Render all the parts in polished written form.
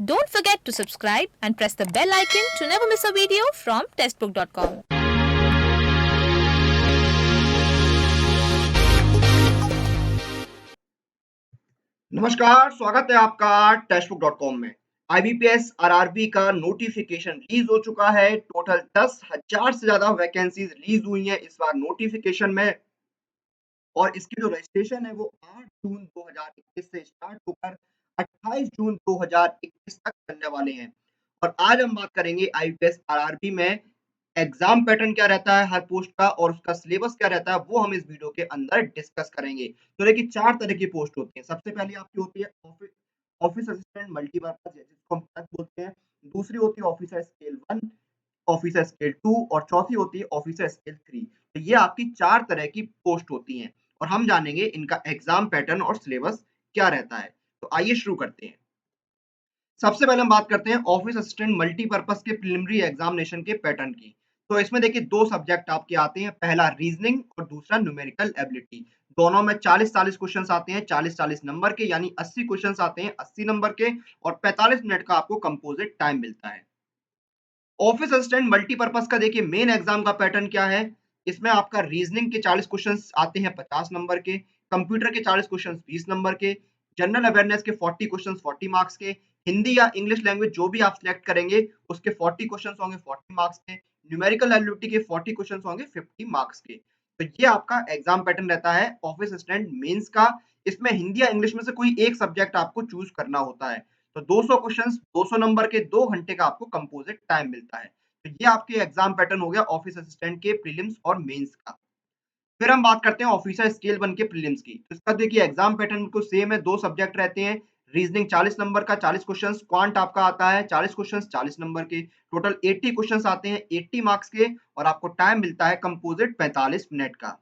Don't forget to subscribe and press the bell icon to never miss a video from testbook.com. नमस्कार, स्वागत है आपका टेस्टबुक.com में। IBPS RRB का नोटिफिकेशन रिलीज हो चुका है। टोटल 10,000 से ज्यादा वैकेंसीज रिलीज हुई हैं इस बार नोटिफिकेशन में, और इसकी जो रजिस्ट्रेशन है वो 8 जून 2021 से स्टार्ट होकर 28 जून 2021 तक चलने वाले हैं। और आज हम बात करेंगे आईबीपीएस आरआरबी में एग्जाम पैटर्न क्या रहता है हर पोस्ट का और उसका सिलेबस क्या रहता है, वो हम इस वीडियो के अंदर डिस्कस करेंगे। तो देखिए 4 तरह की पोस्ट होती है। सबसे पहली आपकी होती है ऑफिस असिस्टेंट मल्टीपर्पज, जिसको हम क्लर्क बोलते हैं। दूसरी होती है ऑफिसर स्केल 1, ऑफिसर स्केल 2 और चौथी होती है ऑफिसर स्केल 3। तो ये आपकी 4 तरह की पोस्ट होती हैं और हम जानेंगे इनका एग्जाम पैटर्न और सिलेबस क्या रहता है। तो आइए शुरू करते हैं। सबसे पहले हम बात करते हैं ऑफिस असिस्टेंट मल्टीपर्पज के प्रिलिमिनरी एग्जामिनेशन के पैटर्न की। तो इसमें देखिए 2 सब्जेक्ट आपके आते हैं, पहला रीजनिंग और दूसरा न्यूमेरिकल एबिलिटी। दोनों में 40-40 क्वेश्चंस आते हैं, 40-40 नंबर के, यानी 80 क्वेश्चंस आते हैं 80 नंबर के, और 45 मिनट का आपको कंपोजिट टाइम मिलता है। ऑफिस असिस्टेंट मल्टीपर्पज का देखिए मेन एग्जाम का पैटर्न क्या है। इसमें आपका रीजनिंग के 40 क्वेश्चंस आते हैं 50 नंबर के, कंप्यूटर के 40 क्वेश्चंस 20 नंबर के, जनरल अवेयरनेस के 40 क्वेश्चंस 40 मार्क्स के, हिंदी या इंग्लिश लैंग्वेज जो भी आप सिलेक्ट करेंगे उसके 40 क्वेश्चंस होंगे 40 मार्क्स के, न्यूमेरिकल एबिलिटी के 40 क्वेश्चंस होंगे 50 मार्क्स के। तो ये आपका एग्जाम पैटर्न रहता है ऑफिस असिस्टेंट मेंस का। इसमें हिंदी या इंग्लिश में से कोई एक सब्जेक्ट आपको चूज करना होता है। तो 200 क्वेश्चंस 200 नंबर के, 2 घंटे का आपको कंपोजिट टाइम मिलता है। तो ये आपके एग्जाम पैटर्न हो गया ऑफिस असिस्टेंट के प्रीलिम्स और मेंस का। फिर हम बात करते हैं ऑफिसर स्केल 1 के प्रीलिम्स की। तो इसका देखिए एग्जाम पैटर्न बिल्कुल सेम है, 2 सब्जेक्ट रहते हैं। रीजनिंग 40 नंबर का 40 क्वेश्चंस, क्वांट आपका आता है 40 क्वेश्चंस 40 नंबर के, टोटल 80 क्वेश्चंस आते हैं 80 मार्क्स के, और आपको टाइम मिलता है कंपोजिट 45 मिनट का।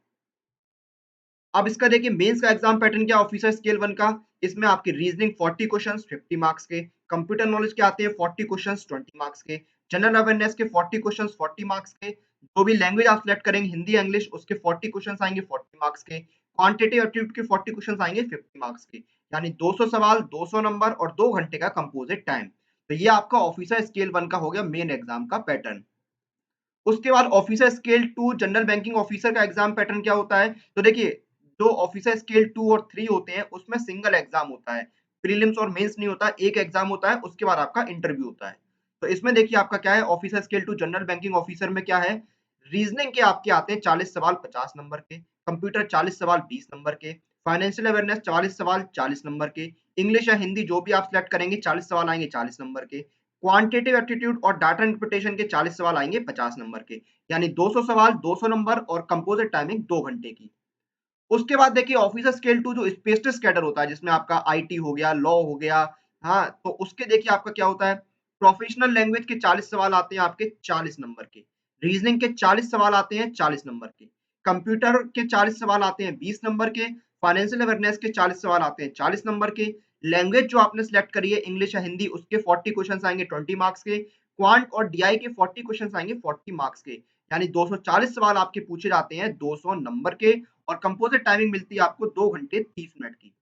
अब इसका देखिए मेंस का एग्जाम पैटर्न क्या ऑफिसर स्केल 1 का। इसमें आपके रीजनिंग 40 क्वेश्चंस 50 मार्क्स के, कंप्यूटर नॉलेज के आते हैं 40 क्वेश्चंस 20 मार्क्स के, जनरल अवेयरनेस के 40 क्वेश्चंस 40 मार्क्स के, जो भी लैंग्वेज आप सिलेक्ट करेंगे हिंदी या इंग्लिश उसके 40 क्वेश्चंस आएंगे 40 मार्क्स के, क्वांटिटेटिव एप्टीट्यूड के 40 क्वेश्चंस आएंगे 50 मार्क्स के, यानी 200 सवाल 200 नंबर और 2 घंटे का कंपोजिट टाइम। तो ये आपका ऑफिसर स्केल 1 का हो गया मेन एग्जाम का पैटर्न। उसके बाद officer scale 2 general banking officer का एग्जाम पैटर्न क्या होता है। तो देखिए जो ऑफिसर स्केल 2 और 3 होते हैं उसमें सिंगल एग्जाम होता है, प्रीलिम्स और मेंस नहीं होता, एक एग्जाम होता है, उसके बाद आपका इंटरव्यू होता है। तो इसमें देखिए आपका क्या है officer scale 2 general banking officer में क्या है, रीजनिंग के आपके आते हैं 40 सवाल 50 नंबर के, कंप्यूटर 40 सवाल 20 नंबर के, फाइनेंशियल अवेयरनेस 40 सवाल 40 नंबर के, इंग्लिश या हिंदी जो भी आप सिलेक्ट करेंगे 40 सवाल आएंगे 40 नंबर के, क्वांटिटेटिव एप्टीट्यूड और डाटा इंटरप्रिटेशन के 40 सवाल आएंगे 50 नंबर के, यानी 200 सवाल 200 नंबर और कंपोजिट टाइमिंग 2 घंटे की। उसके बाद देखिए ऑफिसर स्केल 2 जो स्पेशलिस्ट कैडर होता है जिसमें आपका आईटी हो गया, लॉ हो गया, हाँ, तो उसके देखिए आपका क्या होता है, प्रोफेशनल लैंग्वेज के 40 सवाल आते हैं आपके 40 नंबर के, रीजनिंग के 40 सवाल आते हैं 40 नंबर के, कंप्यूटर के 40 सवाल आते हैं 20 नंबर के, फाइनेंशियल अवेयरनेस के 40 सवाल आते हैं 40 नंबर के, लैंग्वेज जो आपने सिलेक्ट करी है इंग्लिश या हिंदी उसके 40 क्वेश्चंस आएंगे 20 मार्क्स के, क्वांट और डीआई के 40 क्वेश्चंस आएंगे 40 मार्क्स के, यानी 240 सवाल आपके पूछे जाते हैं 200 नंबर के, और कंपोजिट टाइमिंग मिलती है आपको 2 घंटे 30 मिनट की।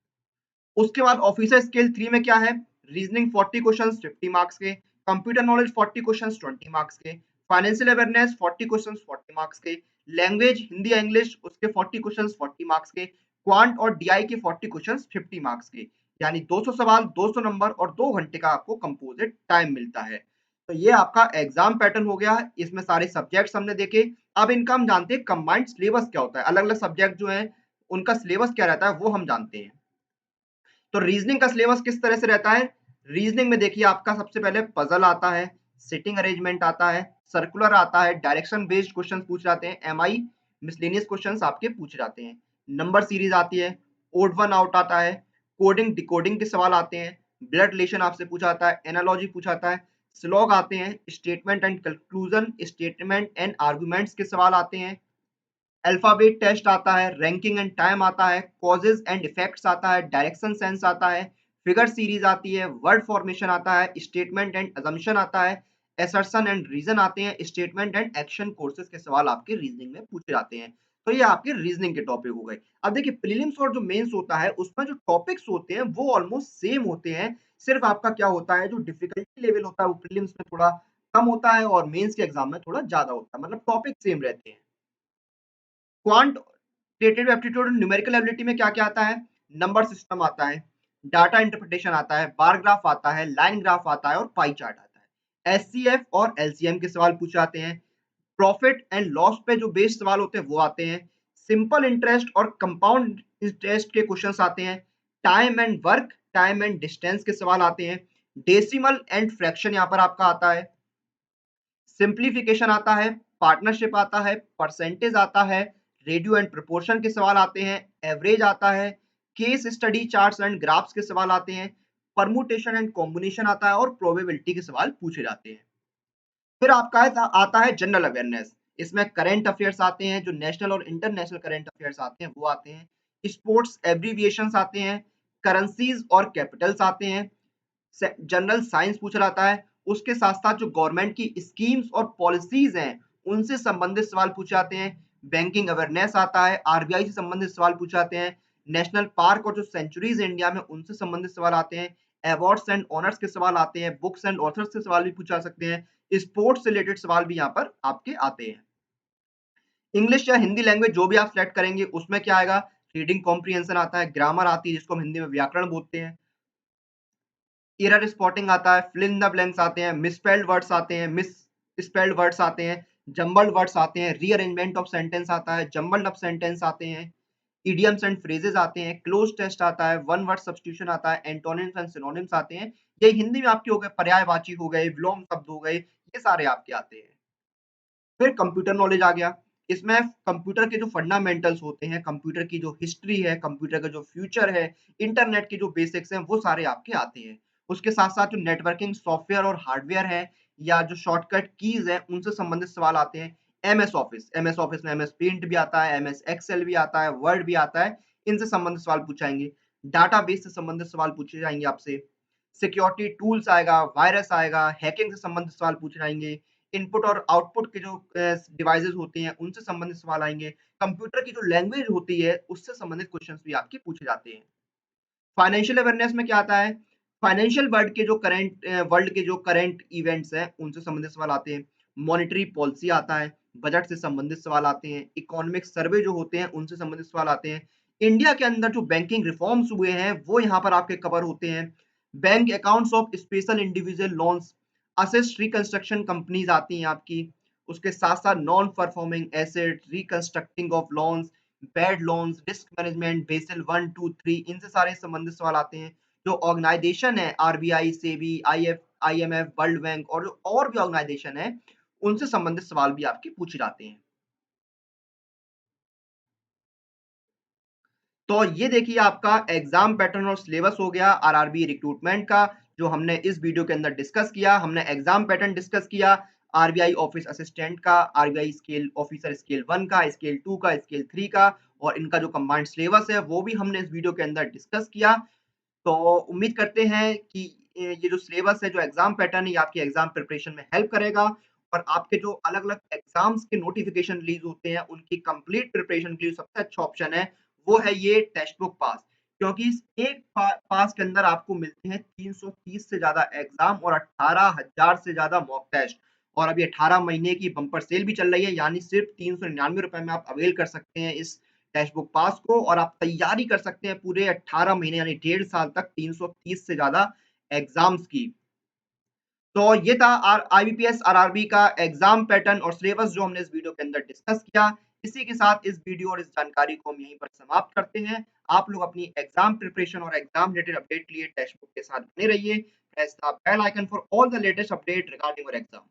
उसके बाद ऑफिसर स्केल 3 में क्या है, रीजनिंग 40 क्वेश्चंस 50 मार्क्स के, कंप्यूटर नॉलेज 40 क्वेश्चंस 20 मार्क्स के, फाइनेंशियल अवेयरनेस 40 क्वेश्चंस 40 मार्क्स के, लैंग्वेज हिंदी या इंग्लिश उसके 40 क्वेश्चंस 40 मार्क्स के, क्वांट और डीआई के 40 क्वेश्चंस 50 मार्क्स के, यानी 200 सवाल 200 नंबर और 2 घंटे का आपको कंपोजिट टाइम मिलता है। तो ये आपका एग्जाम पैटर्न हो गया है, इसमें सारे सब्जेक्ट्स हमने देखे। अब इनका हम जानते हैं कंबाइंड सिलेबस क्या होता है, अलग अलग सब्जेक्ट जो है उनका सिलेबस क्या रहता है वो हम जानते हैं। तो रीजनिंग का सिलेबस किस तरह से रहता है, रीजनिंग में देखिए आपका सबसे पहले पजल आता है, सिटिंग अरेंजमेंट आता है, सर्कुलर आता है, डायरेक्शन बेस्ड क्वेश्चन पूछ जाते हैं, एमआई मिसलेनियस क्वेश्चंस आपके पूछ जाते हैं, नंबर सीरीज आती है, ओड वन आउट आता है, कोडिंग डिकोडिंग के सवाल आते हैं, ब्लड रिलेशन आपसे पूछा जाता है, एनालॉजी पूछा जाता है, स्लॉग आते हैं, statement and conclusion statement and arguments के सवाल आते हैं, अल्फाबेट टेस्ट आता है, रैंकिंग एंड टाइम आता है, कॉजेज एंड इफेक्ट्स आता है, डायरेक्शन सेंस आता है, फिगर सीरीज आती है, वर्ड फॉर्मेशन आता है, स्टेटमेंट एंड अजम्पशन आता है, असर्शन एंड रीजन आते हैं, स्टेटमेंट एंड एक्शन कोर्सेज के सवाल आपके रीजनिंग में पूछे जाते हैं। तो ये आपके रीजनिंग के टॉपिक हो गए। अब देखिए प्रीलिम्स और जो मेंस होता है उसमें जो टॉपिक्स होते हैं वो ऑलमोस्ट सेम होते हैं। सिर्फ आपका क्या होता है जो डिफिकल्टी लेवल होता है वो प्रीलिम्स में थोड़ा कम होता है और मेंस के एग्जाम में थोड़ा ज्यादा होता है, मतलब टॉपिक सेम रहते हैं। क्वांटिटेटिव एप्टीट्यूड और न्यूमेरिकल एबिलिटी में क्या-क्या आता है? नंबर सिस्टम आता है, डाटा इंटरप्रिटेशन आता है, बार ग्राफ आता है, लाइन ग्राफ आता है और पाई चार्ट आता है। एचसीएफ और एलसीएम के सवाल पूछे जाते हैं। प्रॉफिट एंड लॉस पे जो बेस्ड सवाल होते हैं वो आते हैं। सिंपल इंटरेस्ट और कंपाउंड इंटरेस्ट के क्वेश्चंस आते हैं। Time and work, time and distance के सवाल आते हैं। डेसिमल एंड फ्रैक्शन यहाँ पर आपका आता है। सिंप्लीफिकेशन आता है, पार्टनरशिप आता है, परसेंटेज आता है, रेडियो एंड प्रोपोर्शन के सवाल आते हैं, एवरेज आता है, case study charts and graphs के सवाल आते हैं, परमुटेशन एंड कॉम्बिनेशन आता है और प्रोबेबिलिटी के सवाल पूछे जाते हैं। फिर आपका आता है जनरल अवेयरनेस। इसमें करंट अफेयर्स आते हैं, जो नेशनल और इंटरनेशनल करंट अफेयर्स आते हैं वो आते हैं। स्पोर्ट्स एब्रीविएशंस आते हैं, करेंसीज और कैपिटल्स आते हैं, जनरल साइंस पूछा जाता है। उसके साथ साथ जो गवर्नमेंट की स्कीम्स और पॉलिसीज हैं उनसे संबंधित सवाल पूछे जाते हैं। बैंकिंग अवेयरनेस आता है, आरबीआई से संबंधित सवाल पूछे जाते हैं। नेशनल पार्क और जो सेंचुरीज इंडिया में उनसे संबंधित सवाल आते हैं। अवार्ड्स एंड ऑनर्स के सवाल आते हैं। बुक्स एंड ऑथर्स से सवाल भी पूछे जा सकते हैं। स्पोर्ट्स से रिलेटेड सवाल भी यहाँ पर आपके आते हैं। इंग्लिश या हिंदी लैंग्वेज जो भी आप सिलेक्ट करेंगे उसमें क्या आएगा? रीडिंग कॉम्प्रिहेंशन आता है, ग्रामर आती है जिसको हम हिंदी में व्याकरण बोलते हैं, एरर स्पॉटिंग आता है, फिल इन द ब्लैंक्स आते हैं, मिसस्पेल्ड वर्ड्स आते हैं, मिस स्पेल्ड वर्ड्स आते हैं, जंबल्ड वर्ड्स आते हैं, रीअरेंजमेंट ऑफ सेंटेंस आता है, जंबल्ड अप सेंटेंस आते हैं, इडियम्स एंड फ्रेजेस आते हैं, क्लोज टेस्ट आता है, वन वर्ड सब्स्टिट्यूशन आता है, एंटोनिम्स एंड सिनोनिम्स आते हैं। ये हिंदी में आपके हो गए, पर्यायवाची हो गए, विलोम शब्द हो गए, ये सारे आपके आते हैं। फिर कंप्यूटर नॉलेज आ गया। इसमें कंप्यूटर के जो फंडामेंटल्स होते हैं, कंप्यूटर की जो हिस्ट्री है, कंप्यूटर का जो फ्यूचर है, इंटरनेट के जो बेसिक्स हैं, वो सारे आपके आते हैं। उसके साथ-साथ जो नेटवर्किंग सॉफ्टवेयर और हार्डवेयर है या जो शॉर्टकट कीज़ हैं, उनसे संबंधित सवाल आते हैं। एमएस ऑफिस में एमएस पेंट भी आता है, एमएस एक्सेल भी आता है, वर्ड भी आता है। इनसे संबंधित सवाल पूछे जाएँगे। डाटाबेस से संबंधित सवाल पूछे जाएँगे आपसे। सिक्योरिटी टूल्स आएगा, वायरस आएगा, हैकिंग से संबंधित सवाल पूछे जाएँगे। इनपुट और आउटपुट के जो डिवाइसेस होते हैं उनसे संबंधित सवाल आएँगे। कंप्यूटर की जो लैंग्वेज होती है उससे संबंधित क्वेश्चंस भी आपके पूछे जाते हैं। फाइनेंशियल अवेयरनेस में क्या आता है? फाइनेंशियल वर्ल्ड के जो करंट इवेंट्स हैं उनसे संबंधित सवाल आते हैं। मॉनेटरी पॉलिसी आता है, बजट से संबंधित सवाल आते हैं, इकोनॉमिक सर्वे जो होते हैं उनसे संबंधित सवाल आते हैं। इंडिया के अंदर जो बैंकिंग रिफॉर्म्स हुए हैं वो यहाँ पर आपके कवर होते हैं। Bank accounts of special individual loans, asset reconstruction companies आती हैं आपकी। उसके साथ-साथ non performing asset, reconstructing of loans, bad loans, risk management, Basel 1, 2, 3 इनसे सारे संबंधित सवाल आते हैं। जो ऑर्गेनाइजेशन है RBI, SEBI, IMF, world bank और जो और भी ऑर्गेनाइजेशन है, उनसे संबंधित सवाल भी आपके पूछे जाते हैं। तो ये देखिए आपका एग्जाम पैटर्न और सिलेबस हो गया आरआरबी रिक्रूटमेंट का, जो हमने इस वीडियो के अंदर डिस्कस किया। हमने एग्जाम पैटर्न डिस्कस किया, आरबीआई ऑफिस असिस्टेंट का, आरबीआई स्केल ऑफिसर स्केल 1 का, स्केल 2 का, स्केल 3 का और इनका जो कंबाइंड सिलेबस है वो भी हमने इस वीडियो के अंदर डिस्कस किया। तो उम्मीद करते हैं कि ये जो सिलेबस है, जो एग्जाम पैटर्न है, ये आपकी एग्जाम प्रिपरेशन में हेल्प करेगा और आपके जो अलग-अलग एग्जाम्स के नोटिफिकेशन रिलीज होते हैं, उनकी कंप्लीट प्रिपरेशन के लिए सबसे अच्छा ऑप्शन है, वो है ये टेक्स्ट बुक पास। क्योंकि इस एक पास के अंदर आपको मिलते हैं 330 से ज़्यादा एग्जाम और 18,000 से ज़्यादा मॉक टेस्ट और अभी 18 महीने की बम्पर सेल भी चल रही है, यानी सिर्फ ₹399 में आप अवेल कर सकते हैं इस टेक्स्ट बुक पास को और आप तैयारी कर सकते हैं पूरे 18 महीने यानी 1.5 साल तक 330 से ज़्यादा एग्ज़ाम्स की। तो ये था आईबीपीएस आरआरबी का एग्ज़ाम पैटर्न और सिलेबस जो हमने इस वीडियो के अंदर डिस्कस किया। इसी के साथ इस वीडियो और इस जानकारी को हम यहीं पर समाप्त करते हैं। आप लोग अपनी एग्ज़ाम प्रिपरेशन और एग्ज़ाम रिलेटेड अपडेट के लिए टेक्स्ट बुक के साथ बने रहिए। Press the bell icon for all the latest update regarding your exam.